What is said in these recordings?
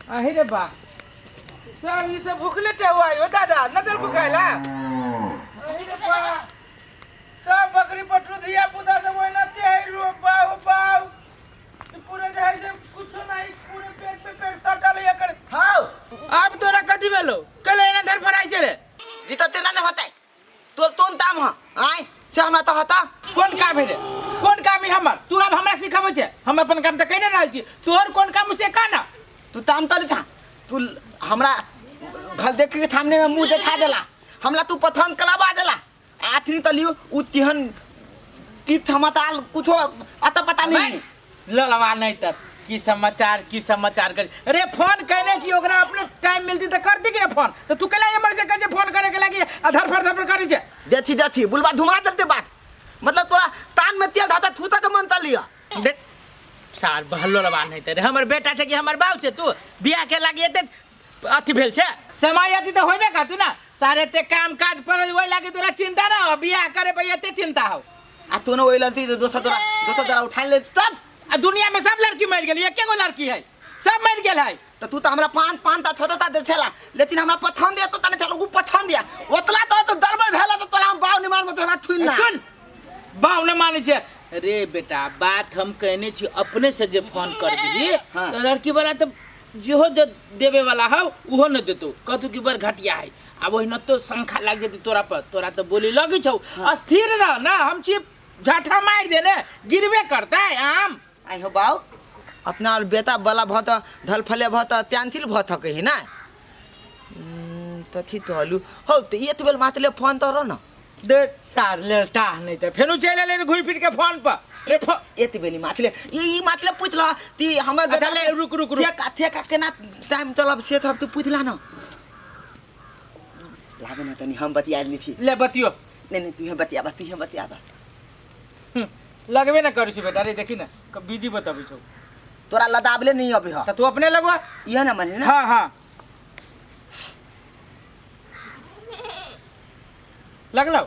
अही रे बा सब ये सब भूखले टे हुआ हो दादा नदर भूखाइला अही रे बा सब बकरी पटरू दिया पुदा सब होई नते है रो बाऊ पूरे जहां से कुछ नहीं पूरे पेट पे पेट सटल ये कर हां अब तोरा कथि भेलो कले ना धर फराई छे रे जीता तेना न होतै तोर तोन दाम ह आय से हमरा त होता कौन काम है रे कौन काम है हमर तू अब हमरा सिखाबे छे हम अपन काम त कइने रहल छी तोर कौन काम से का ना तू ताम तले था तू हमरा घर देख के सामने में मुंह दिखा देला हमला तू पथन कलाबा देला आखिरी तलियो उ तिहन तीर्थ मताल कुछो अता पता नहीं ललवा नहीं तब की समाचार कर अरे फोन कहने छी ओकरा अपने टाइम मिलती त कर दी कि फोन तो तू केला हमर से कहे फोन करे के लागी आधार फर करी छे देथी बुलबा धुमा चलते बात मतलब तोरा तान में तेल धाता थूता के मन तलिया देख सार बहलो लबा नहीं त हमर बेटा छे कि हमर बाऊ छे तू बियाह के लागी एते अथि भेल छे समय अथि त होबे का तू ना सारे ते काम काज पर ओइ लागी तोरा चिंता ना हो बियाह करे पे एते चिंता हो आ तू न ओइ लती दोसर उठा ले तब आ दुनिया में सब लड़की मर गेली एके गो लड़की है सब मर गेल है तो तू तो हमरा पान ता छोटा देखेला लेकिन हमरा पथन दे तो तने चलो उ पथन दिया ओतला तो दरबे भेला तो तोरा बाव निमान में तोरा ठुइल ना सुन बाव न माने छे अरे बेटा बात हम कहने छी अपने से जे फोन कर दिली तो लड़की वाला तो जेहो देवे वाला हो उहो न देतो कतु की बर घटिया है अब ओहि न तो संखा लाग जेती तोरा पर तोरा तो बोली लगी छौ अस्थिर रह ना हम छी झाठा मार देने गिरबे करता है आम आई हो बाव अपना और बेटा बला भत धल फले भत त्यांथिल भत कहि ना तथि तो हलु हो त एत बेल मातले फोन त र न दे सार लेता नहीं त फेनु चले ले घुई फिर के फोन पर एत बेली मातले ई मातले पुछला ती हमर बेटा ले रुक थे का केना टाइम चलब से त तू पुछला न लागे न तनी हम बतियाली थी ले बतियो नहीं तू हे बतियाबा लगबे ना करू छी बेटा रे देखी ना बिजी बताबी छौ तोरा लदाबले नहीं अबे ह त तू अपने लगवा इहे ना माने ना हां लगलो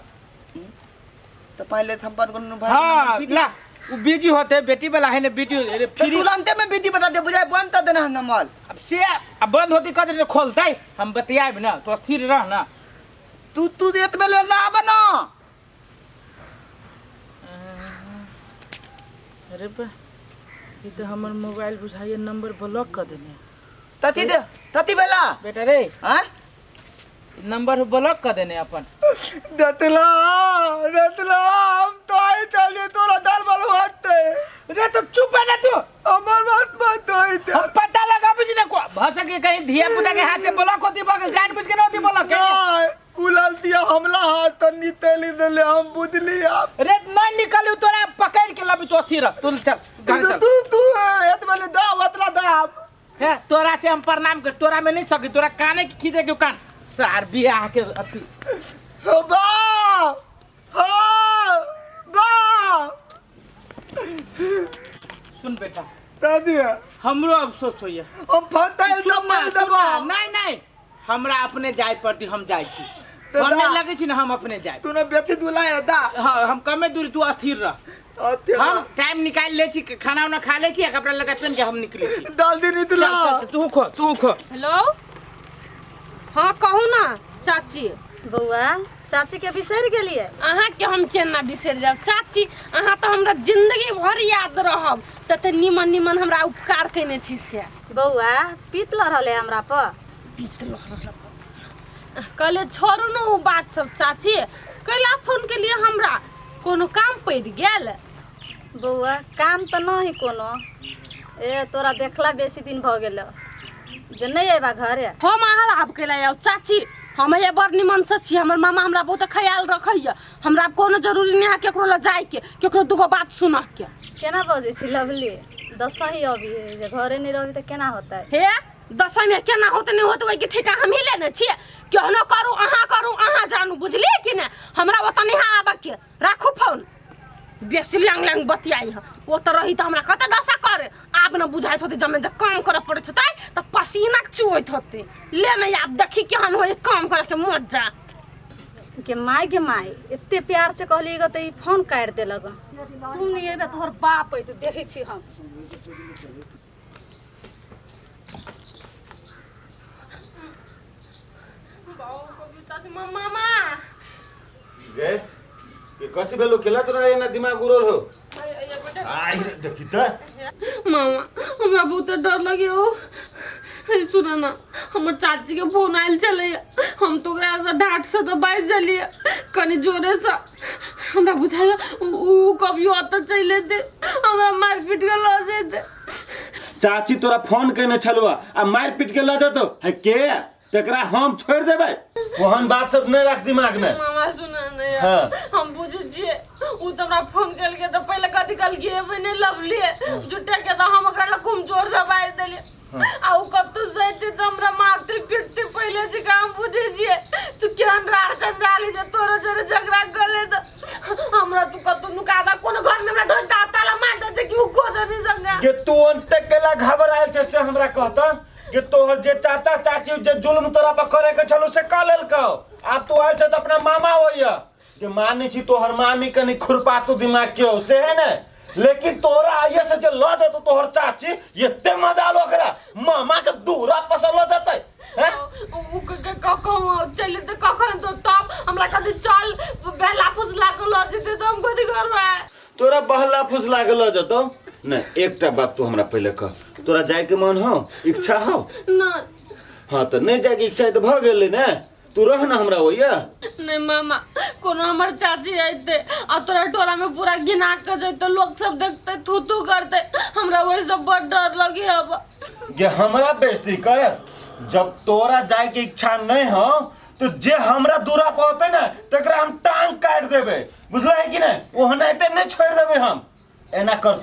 तो पहले थप्पड़ को भाई हां ला उ बिजी होते बेटी वाला है ने वीडियो फ्री तुरंते में बिजी बता दे बुझाए बंद कर देना न मॉल अब से अब बंद होती कदर खोलतै हम बतियाब ना तो स्थिर रह ना तू एतबे ले ना बना अरे बा ई तो हमर मोबाइल बुझाइए नंबर ब्लॉक कर देने तती बेला बेटा रे हां नंबर ब्लॉक कर देने अपन दतला हम तो आई तले तोरा दाल वाला होते रे तो चुप है ना तू हमर बात होई हम पता लगा बुझ ना को भाषा के कहीं धिया पुता के हाथ से ब्लॉक होती बगल जान बुझ के न होती ब्लॉक उलाल दिया हमला हाथ नितली देले हम बुझली आप रे नहीं निकलू तोरा पकड़ के लबी तो स्थिर तू चल तू एतबे दा वतला दाब है तोरा से हम प्रणाम कर तोरा में नहीं सकी तोरा काने की खींचे के कान सार बियाह के अति बा सुन बेटा दादी हमरो अफसोस होइए हम फटाइल सब मार देबा नहीं हमरा अपने जाय पड़ती हम जाय छी हमने लगे छी ना हम अपने जाय तूने बेची दुलाय दा हां हम कमे दूर तू अस्थिर रह हम टाइम निकाल ले छी खाना उना खा ले छी कपड़ा लगा पहन के हम निकले छी जल्दी निकला तू खो हेलो हां कहू ना चाची बउआ चाची के बिसर गेलिए अहाँ के हम केना बिसर जाब चाची अहाँ तो हमरा जिंदगी भर याद रहब तते निमन हमरा उपकार कइने छी से बउआ पीतल रहले हमरा पर कहले छोड़ू न उ बात सब चाची कैला फोन के लिए हमरा कोनो काम पड़ गेल बउआ काम तो नहीं कोनो ए तोरा देखला बेसी दिन भ गेल जे नहीं आबा घरे हम अहाँ आब कैला आउ चाची हम ये बड़ निमन से छी हमर मामा हमरा बहुत ख्याल रखैया हमरा कोनो जरूरी नहीं है केकरो ल जाय के केकरो दुगो बात सुना के केना बजे छी लवली दसही अभी जे घरे नहीं रहबी त केना होतै हे दसही में केना होत नहीं होत ओइ के ठेका हम ही लेने छी केहनो करू अहाँ जानू बुझली कि ने हमरा ओत नहीं आबा के राखू फोन बेसी लंग बतियाई ह ओ त रही त हमरा कते दशा करे आब न बुझाइत होते जमे ज काम करे पड़त होते त पसीना चुइत होते ले नहीं आप देखी केहन होय काम करे के मजा के माई एते प्यार से कहली ग त ई फोन काट देलक तुम नहीं एबे तोहर बाप है त देखै छी हम कथी भेलो केला तोरा एना दिमाग उड़ल हो आई रे देखी त मामा हमरा बहुत डर लगे हो। सुना ना हमर चाची के फोन आयल चले, हम तो ओकरा से डांट से तो बाइज दिलिए कनी जोरे से। हमरा बुझाया ऊ कभियो आता चले दे, हमरा मार पीट के ल जेते। चाची तोरा फोन केने छलवा आ मार पीट के ल जतो है के तकरा हम छोड़ देबै। ओहन बात सब नहीं रख दिमाग में। मामा सुना नहीं यार, हाँ। हम बुझे छिए ऊ तो हमरा फोन कल के तो पहले कथि कल के बने लवली जुटे के तो हम ओकरा खूब जोर से बाइज दिलिए। आ ऊ कत्तो सहित तो हमरा मारते पीटते पहले से काम बुझे छिए तू केहन रार चंदाली जे तोरो जरे झगड़ा करे तो हमरा तू कत्तो नुकादा कोनो घर में हमरा ढोल ताला मार दे कि ऊ को जनी संग के तू ओनते केला घबरायल छे से हमरा कहता कि तोहर जे चाचा चाची जे जुल्म तोरा पर करे के छलो से क लेल को। अब तू आइल छ त अपना मामा होइया के माने छी तोहर मामी कनी खुरपा तू दिमाग के हो से है न, लेकिन तोरा आइए से जे ल जतो तोहर चाची एते मजा लो ओकरा मामा के दूरा पसल ल जतै हैं। ऊ के कहूं चले त कखन तो तब हमरा कथि चल बेला फुस लागल ल जेते त हम कथि करबा। तोरा बहला फुस लागल जतो न। एकटा बात तू हमरा पहले कह, तोरा जाय के मन हो इच्छा हो ना हाँ तो नहीं जाए के इच्छा तो भ गेलै न। तू रह ना हमरा होइया नहीं मामा कोनो हमर चाची आइते आ तोरा टोला में पूरा गिना के जइते लोग सब देखते थू थू करते हमरा वही सब बड़ डर लगी अब। ये हमरा बेइज्जती करत। जब तोरा जाए के इच्छा नहीं हो तो जे हमरा दूरा पहुंचे ना तकरा हम टांग काट देबे, बुझला है कि नहीं। ओहनाइते नहीं छोड़ देबे हम। एना कर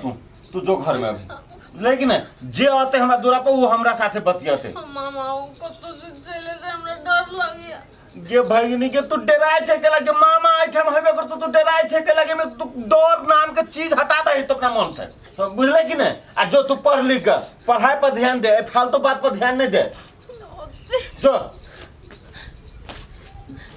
तू जो घर में अभी लेकिन जे आते हमरा दूरा पर वो हमरा साथे बतियाते। मामा ऊ कतो से चले से हमरा डर लगी। ये भगनी के तू डराए छे के लगे मामा आइठम हेबे कर तू डराए छे के लगे में तू डर नाम के चीज हटा दे तो अपना मन से, बुझले कि नहीं। आ जो तू पढ़ लिख के पढ़ाई पर ध्यान दे, फालतू बात पर ध्यान नहीं दे।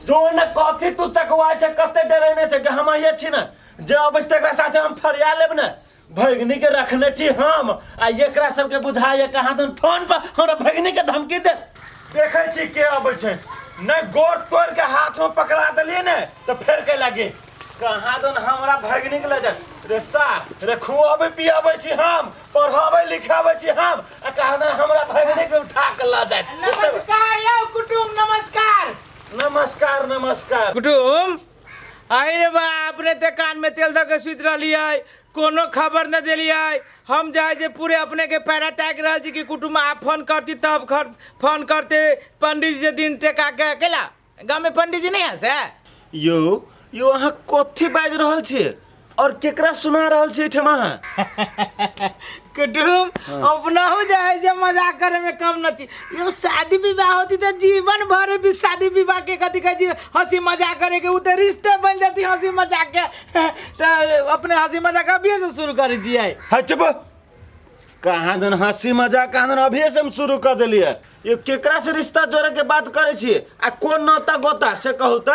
जो न कथी तू चकवा छे कते डरेने छे कि हम आइए छी ना जे अबस तकरा साथे हम फरिया लेब ना भगनी के रखने छी हम आ एकरा सब के बुझाए कहां दन फोन पर हमरा भगनी के धमकी दे। देखे छी के आबै छे न गोड़ तोड़ के हाथ में पकड़ा दलिए ने तो फिर के लगे कहां दन हमरा भगनी के ले जा रे सा रे खुआबे पियाबे छी हम पढ़ाबे लिखाबे छी हम आ कहां दन हमरा भगनी के उठा के ला जाए। नमस्कार यौ कुटुम, नमस्कार नमस्कार नमस्कार कुटुम। आई रे बाप रे ते कान में तेल धके सुत रहलिए कोनो खबर न दिलिए। हम जाए जे पूरे अपने के पैरा ताक रहल छी कि कुटुम आप फोन करती तब फोन करते पंडित जी दिन टेका के अकेला गांव में पंडित जी नहीं है से। यो अहाँ कथी बाज रहल छी और केकरा सुना रहल छी ठमा कुटुम अपना हो जाए जे मजाक करे में कम न थी। यो शादी विवाह होती तो जीवन भर भी शादी विवाह के कथी कह हंसी मजाक करे के उ तो रिश्ते बन जाती हंसी मजाक के। तो अपने हंसी मजाक अभी से शुरू कर दिए। है चुप कहाँ दन हंसी मजाक कहाँ दन अभी से हम शुरू कर दिलिए। ये केकरा से रिश्ता जोड़े के बात करे छी आ कौन नाता गोता से कहू त।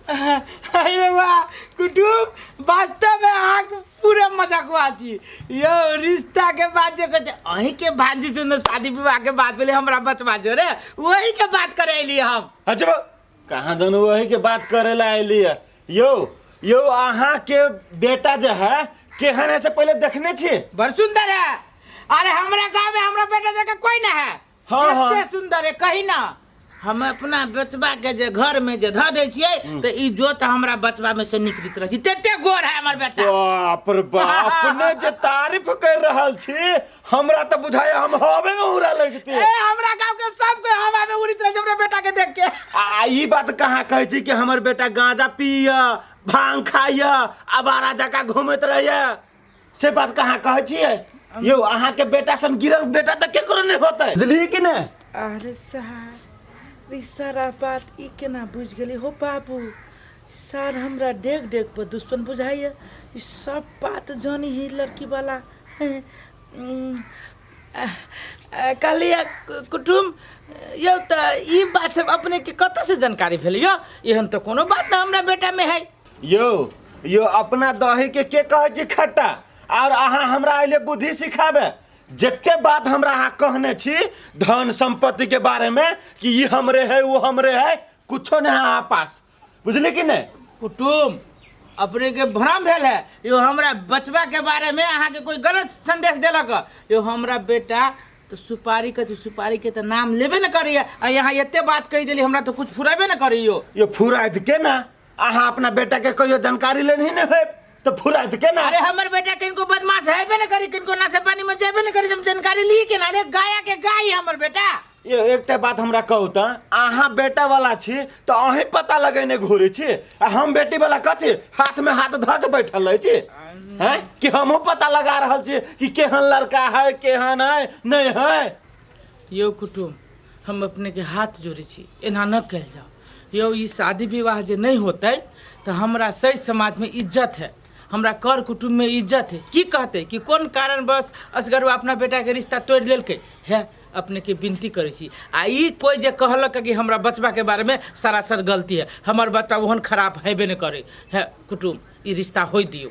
अरे वाह कुटुम वास्तव में आँख पूरे मजाक छी। यो रिश्ता के बात जो कहते अही के भांजी से शादी विवाह के बात बोले हमरा बचवा जो रे वही के बात करे लिए हम। अच्छा कहाँ दन वही के बात करे ला लिए। यो अहाँ के बेटा जो है केहन है से पहले देखने छी। बड़ सुंदर है। अरे हमरा गांव में हमरा बेटा जगह कोई ना है। हाँ, हाँ। इतने सुंदर है कहीं ना। हम अपना बचवा के जे घर में जे ध दे छिए तो ई जोत हमरा बचवा में से निकलित रह छी। तेते गोर है हमर बेटा। बाप रे बाप अपने जे तारीफ कर रहल छी हमरा तो बुझाय हम हवे में उड़ा लगती। ए हमरा गांव के सब कोई हवा में उड़ित रह हमरा बेटा के देख के। आ ई बात कहाँ कहै छी कि हमर बेटा गांजा पिया भांग खाइया आवारा जका घूमत रहैया से बात कहाँ कहै छियै। यो अहाँ के बेटा सन गिरल बेटा त केकरो नहीं होतै बुझलिए कि नहीं। अरे साहब ई सारा बात ई केना बुझ गेली हो बाबू। सार हमरा डेग डेग पर दुश्मन बुझाइए। ई सब बात जानी ही लड़की वाला कहलिए कुटुम यो त ई बात सब अपने के कत से जानकारी भेल यो। एहन तो कोनो बात ना हमरा बेटा में है। यो अपना दही के कहै छी खट्टा और अहाँ हमरा आइले बुद्धि सिखाबे। जते बात हमरा अहाँ कहने छी धन संपत्ति के बारे में कि ये हमरे है वो हमरे है कुछो नहीं अहाँ पास बुझली कि नहीं। कुटुम अपने के भ्रम भेल है यो हमरा बचवा के बारे में अहाँ के कोई गलत संदेश देलक यो हमरा बेटा तो सुपारी के तो नाम लेबे न करी आ यहाँ एते बात कही दिली हमरा तो कुछ फुराबे न करी यो फुराइत के ना अहाँ अपना बेटा के कहियो जानकारी लेनी नहीं है तो फुराइत के ना अरे हमर बेटा किनको बदमाश हैबे न करी किनको नशा पानी में जेबे न करी हम जानकारी ली के ना अरे गाया के गाय हमर बेटा ये एकटा बात हमरा कहू त अहाँ बेटा वाला छी तो अहीं पता लगेने घुरे छी आ हम बेटी वाला कथी हाथ में हाथ धऽ के बैठल रहे छी हैं कि हमहू पता लगा रहल छी कि केहन लड़का है केहन है नहीं है यो कुटुम हम अपने के हाथ जोड़े छी एना न कह जाओ यो ई शादी विवाह जे नहीं होते तो हमरा सही समाज में इज्जत है हमरा कर कुटुम में इज्जत है की कहते कि कौन कारण बस असगर अपना बेटा के रिश्ता तोड़ लेलके है अपने के विनती करे छी आ ई कोई जे कहलक कि हमरा बचवा के बारे में सरासर गलती है हमर बच्चा ओहन खराब हेबे न करे है कुटुम ई रिश्ता होई दियो